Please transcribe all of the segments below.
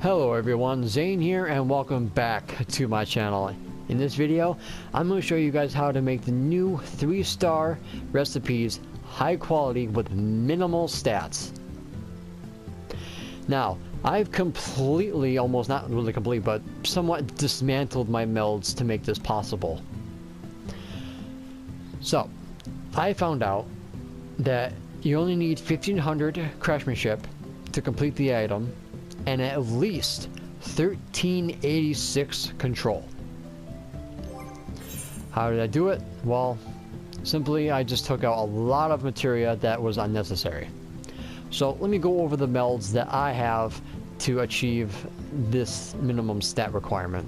Hello everyone, Zane here and welcome back to my channel. In this video, I'm going to show you guys how to make the new 3-star recipes high quality with minimal stats. Now, I've completely, almost not really complete, but somewhat dismantled my melds to make this possible. So, I found out that you only need 1500 craftsmanship to complete the item and at least 1386 control. How did I do it? Well, simply I just took out a lot of materia that was unnecessary. So let me go over the melds that I have to achieve this minimum stat requirement.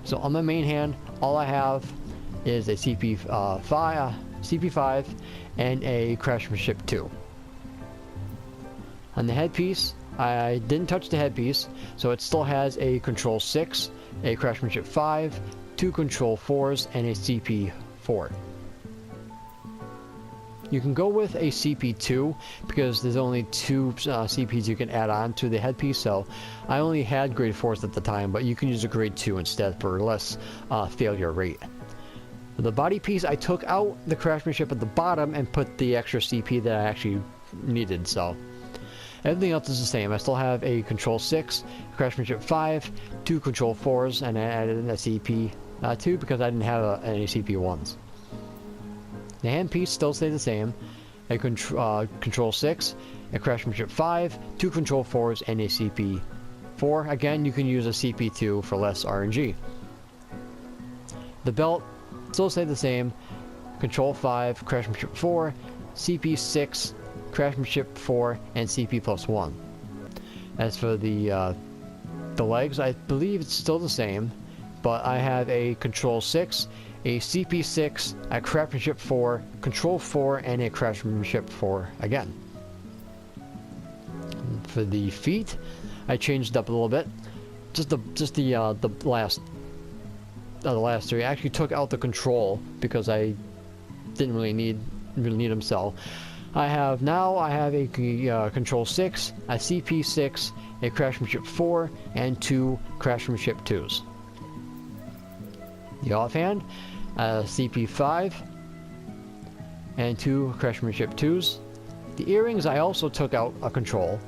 So on my main hand, all I have is a CP5 and a craftsmanship 2. On the headpiece, I didn't touch the headpiece, so it still has a control 6, a craftsmanship 5, 2 control 4s, and a CP 4. You can go with a CP2 because there's only 2 CPs you can add on to the headpiece, so I only had grade 4s at the time, but you can use a grade 2 instead for less failure rate. For the body piece, I took out the craftsmanship at the bottom and put the extra CP that I actually needed, so everything else is the same. I still have a control 6, craftsmanship 5, 2 control 4s, and I added a CP 2 because I didn't have any CP 1s. The handpiece still stays the same. A control 6, a craftsmanship 5, 2 control 4s, and a CP 4. Again, you can use a CP 2 for less RNG. The belt still stays the same. Control 5, craftsmanship 4, CP 6, craftsmanship 4, and CP plus 1. As for the legs, I believe it's still the same, but I have a control 6, a CP 6, a craftsmanship 4, control 4, and a craftsmanship 4 again. For the feet, I changed up a little bit. Just the last 3. I actually took out the control because I didn't really need them. So I have a control 6, a CP 6, a craftsmanship 4, and 2 craftsmanship 2s. The offhand, CP 5, and 2 craftsmanship 2s. The earrings, I also took out a control.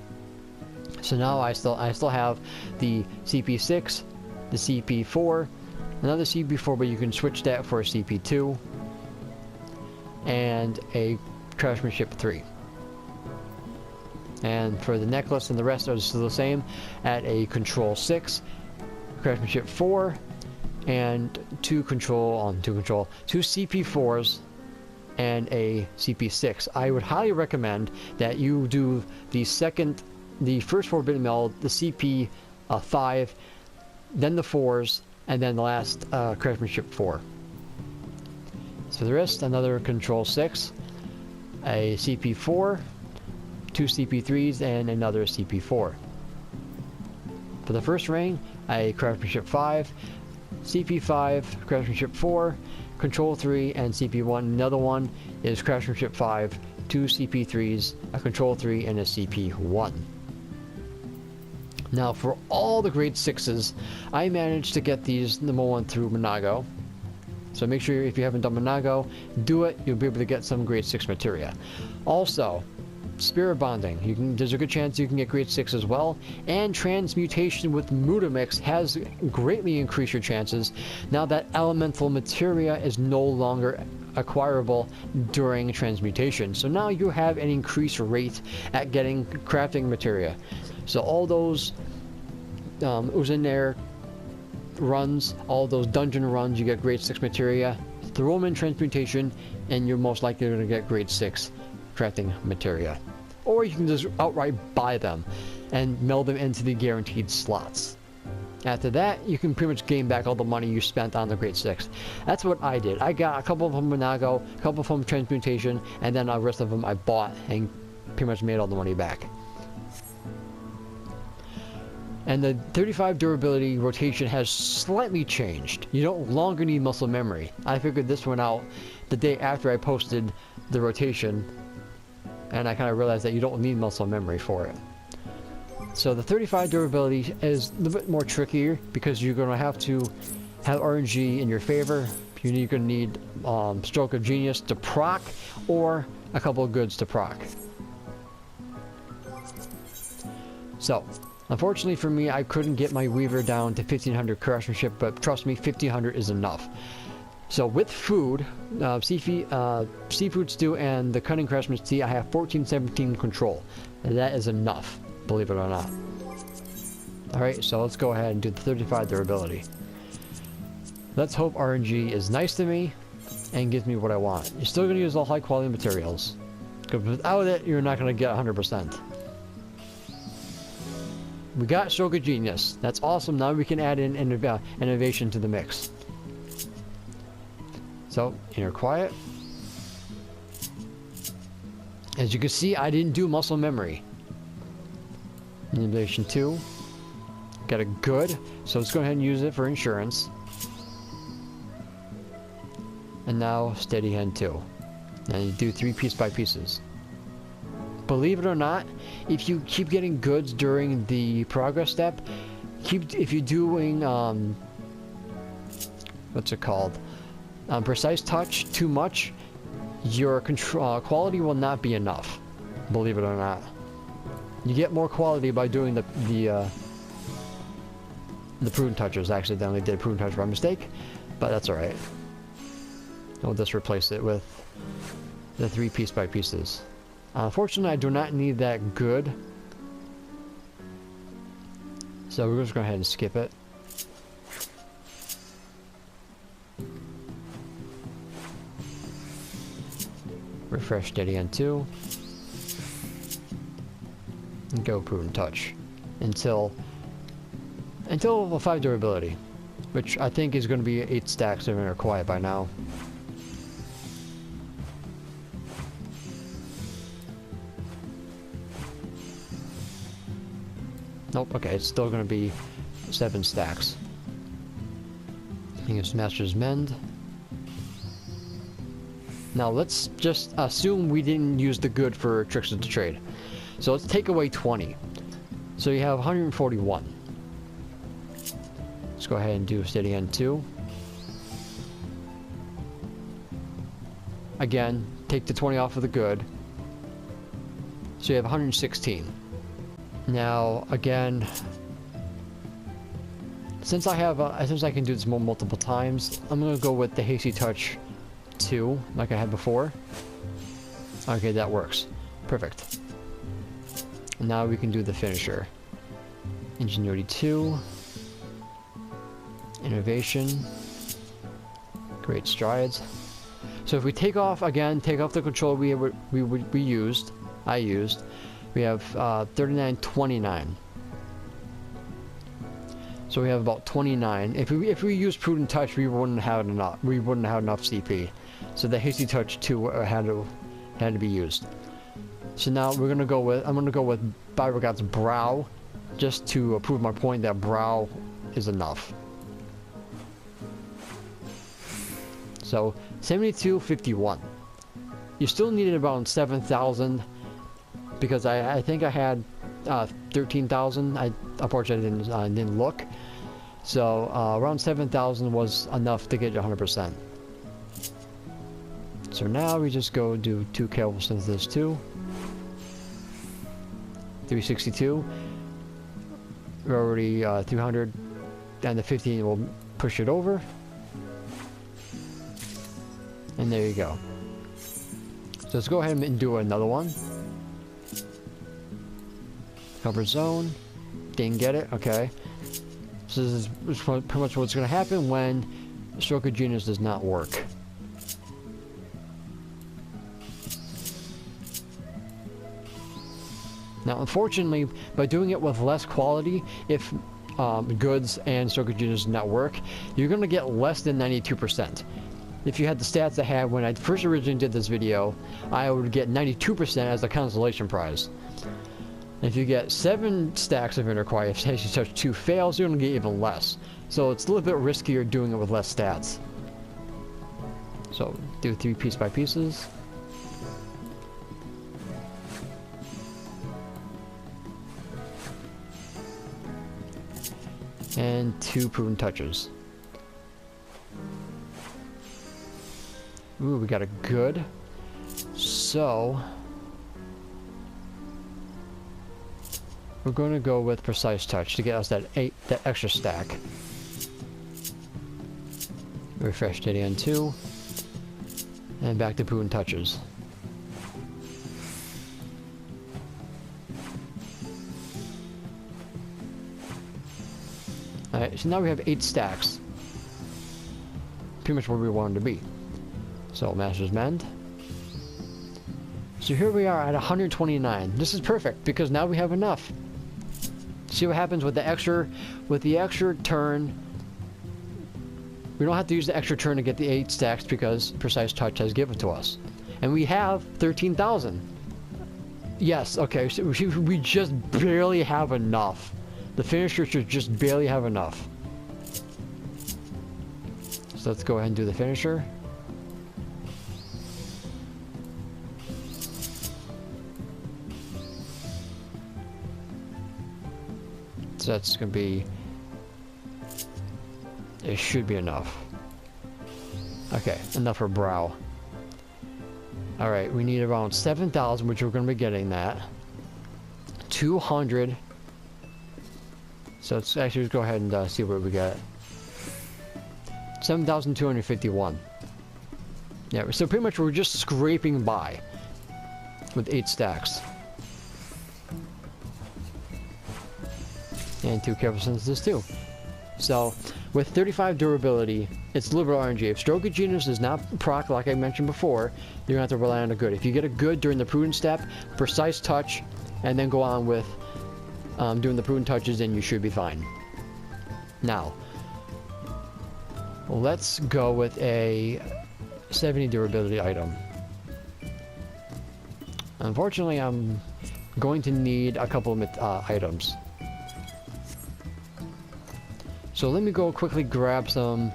So now I still have the CP 6, the CP 4, another CP 4, but you can switch that for a CP 2, and a craftsmanship 3. And for the necklace and the rest are still the same at a control 6, craftsmanship 4, and 2 CP 4s and a CP 6. I would highly recommend that you do the first 4-bit meld, the CP 5, then the 4s, and then the last craftsmanship 4. So for the rest, another control 6, a CP 4, 2 CP 3s, and another CP 4. For the first ring, a craftsmanship 5, CP 5, craftsmanship 4, control 3, and CP 1. Another one is craftsmanship 5, 2 CP 3s, a control 3, and a CP 1. Now for all the grade 6s, I managed to get these number 1 through Monago. So make sure if you haven't done Monago, do it. You'll be able to get some grade 6 materia. Also, spirit bonding. There's a good chance you can get grade 6 as well. And transmutation with Mutamix has greatly increased your chances now that elemental materia is no longer acquirable during transmutation. So now you have an increased rate at getting crafting materia. So all those Uzinare runs, all those dungeon runs, you get grade 6 materia, throw them in transmutation, and you're most likely going to get grade 6 crafting materia. Or you can just outright buy them and meld them into the guaranteed slots. After that, you can pretty much gain back all the money you spent on the grade 6. That's what I did. I got a couple from Monago, a couple from transmutation, and then the rest of them I bought and pretty much made all the money back. And the 35 durability rotation has slightly changed. You no longer need muscle memory. I figured this one out the day after I posted the rotation, and I kind of realized that you don't need muscle memory for it. So the 35 durability is a little bit more trickier because you're going to have to have RNG in your favor. You're going to need Stroke of Genius to proc, or a couple of goods to proc. So, unfortunately for me, I couldn't get my Weaver down to 1500 craftsmanship, but trust me, 1500 is enough. So with food, seafood stew and the cunning craftsman's tea, I have 1417 control. That is enough, believe it or not. Alright, so let's go ahead and do the 35 durability. Let's hope RNG is nice to me and gives me what I want. You're still going to use all high quality materials, because without it, you're not going to get 100%. We got Stroke of Genius. That's awesome. Now we can add in innovation to the mix. So, Inner Quiet. As you can see, I didn't do muscle memory. Innovation 2. Got a good, so let's go ahead and use it for insurance. And now Steady Hand 2. And you do 3 piece by pieces. Believe it or not, if you keep getting goods during the progress step, if you're doing what's it called? Precise touch too much, your quality will not be enough. Believe it or not. You get more quality by doing the prudent touches. I accidentally did prudent touch by mistake, but that's alright. We'll just replace it with the 3 piece by pieces. Unfortunately, I do not need that good. So we're just going to go ahead and skip it. Refresh Steady Hand 2. And go Prudent Touch. Until level 5 durability. Which I think is going to be 8 stacks of Inner Quiet by now. Nope, okay, it's still going to be 7 stacks. I think it's Master's Mend. Now let's just assume we didn't use the good for Tricks of the Trade. So let's take away 20. So you have 141. Let's go ahead and do Steady Hand 2. Again, take the 20 off of the good. So you have 116. Now, again, since I can do this multiple times, I'm gonna go with the Hasty Touch 2, like I had before. Okay, that works. Perfect. And now we can do the finisher. Ingenuity 2. Innovation. Great Strides. So if we take off the control I used, we have 3929. So we have about 29. If we use Prudent Touch, we wouldn't have enough. We wouldn't have enough CP. So the Hasty Touch 2 had to be used. So now I'm gonna go with Beauregard's Brow, just to prove my point that Brow is enough. So 7251. You still needed about 7,000. Because I think I had 13,000. Unfortunately didn't look. So around 7,000 was enough to get you 100%. So now we just go do 2 Careful Synthesis 2. 362. We're already 300, and the 15 will push it over. And there you go. So let's go ahead and do another one. Cover zone. Didn't get it. Okay. So this is pretty much what's going to happen when Stroke of Genius does not work. Now, unfortunately, by doing it with less quality, if goods and Stroke of Genius does not work, you're going to get less than 92%. If you had the stats I had when I first originally did this video, I would get 92% as a consolation prize. If you get 7 stacks of Inner Quiet, if Hasty Touch 2 fails, you're going to get even less. So it's a little bit riskier doing it with less stats. So do 3 piece by pieces. And 2 prudent touches. Ooh, we got a good. So we're going to go with precise touch to get us that extra stack. Refresh it again 2. And back to prudent touches. Alright, so now we have 8 stacks. Pretty much where we wanted to be. So, Master's Mend. So here we are at 129. This is perfect because now we have enough. See what happens with the extra turn. We don't have to use the extra turn to get the 8 stacks because Precise Touch has given to us. And we have 13,000. Yes, okay, so we just barely have enough. The finisher should just barely have enough. So let's go ahead and do the finisher. So that's gonna be... It should be enough. Okay, enough for brow. Alright, we need around 7,000, which we're gonna be getting that. 200. So let's actually just go ahead and see what we get. 7,251. Yeah, so pretty much we're just scraping by with 8 stacks. And 2 careful senses too. So with 35 durability, it's liberal RNG. If Stroke of Genius does not proc, like I mentioned before, you're gonna have to rely on a good. If you get a good during the prudent step, precise touch, and then go on with doing the prudent touches, then you should be fine. Now, let's go with a 70 durability item. Unfortunately, I'm going to need a couple of items. So let me go quickly grab some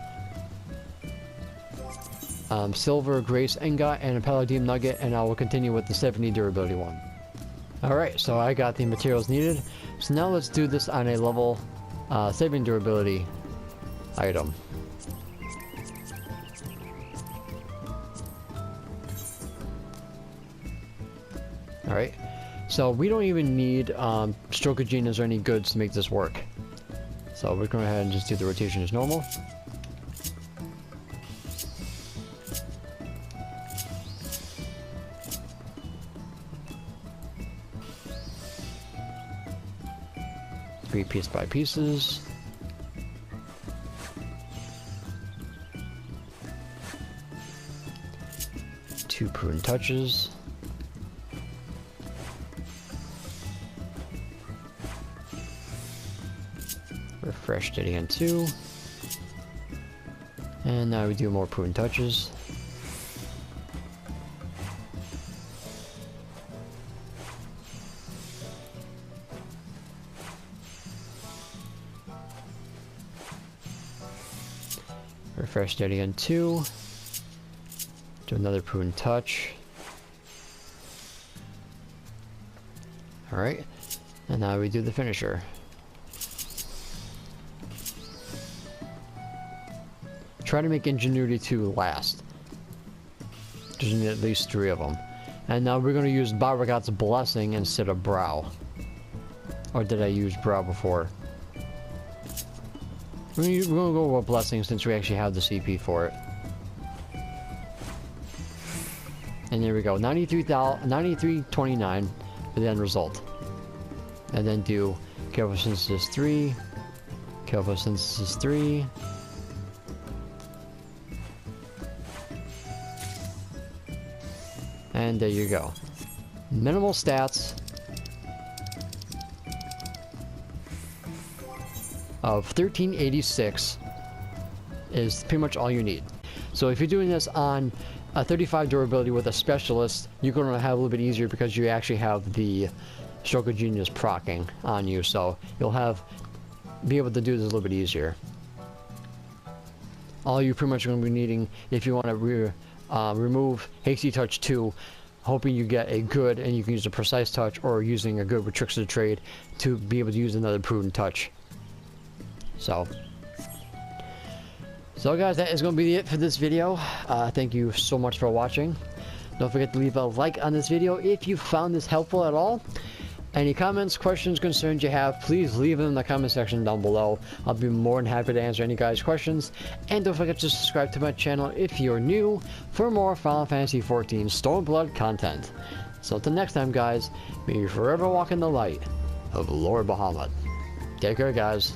silver grace ingot and a palladium nugget, and I will continue with the 70 durability one. Alright, so I got the materials needed. So now let's do this on a level 70 durability item. Alright, so we don't even need Stroke of Genius or any goods to make this work. So we're going to go ahead and just do the rotation as normal. Three piece by pieces. Two prune touches. Refreshed it again too. And now we do more prune touches. Refreshed it again too. Do another prune touch. Alright. And now we do the finisher. Try to make Ingenuity 2 last. Just need at least 3 of them. And now we're going to use Baragat's Blessing instead of Brow. Or did I use Brow before? We're going to go with Blessing since we actually have the CP for it. And there we go. 9329 for the end result. And then do Careful Synthesis 3. Careful Synthesis 3. And there you go. Minimal stats of 1386 is pretty much all you need. So if you're doing this on a 35 durability with a specialist, you're going to have a little bit easier because you actually have the Stroke of Genius proccing on you, so you'll be able to do this a little bit easier. All you're pretty much going to be needing, if you want to remove Hasty Touch 2, hoping you get a good and you can use a Precise Touch, or using a good with Tricks of the Trade to be able to use another Prudent Touch. So guys, that is going to be it for this video. Thank you so much for watching. Don't forget to leave a like on this video if you found this helpful at all. Any comments, questions, concerns you have, please leave them in the comment section down below. I'll be more than happy to answer any guys' questions. And don't forget to subscribe to my channel if you're new for more Final Fantasy XIV Stormblood content. So until next time, guys, may you forever walk in the light of Lord Bahamut. Take care, guys.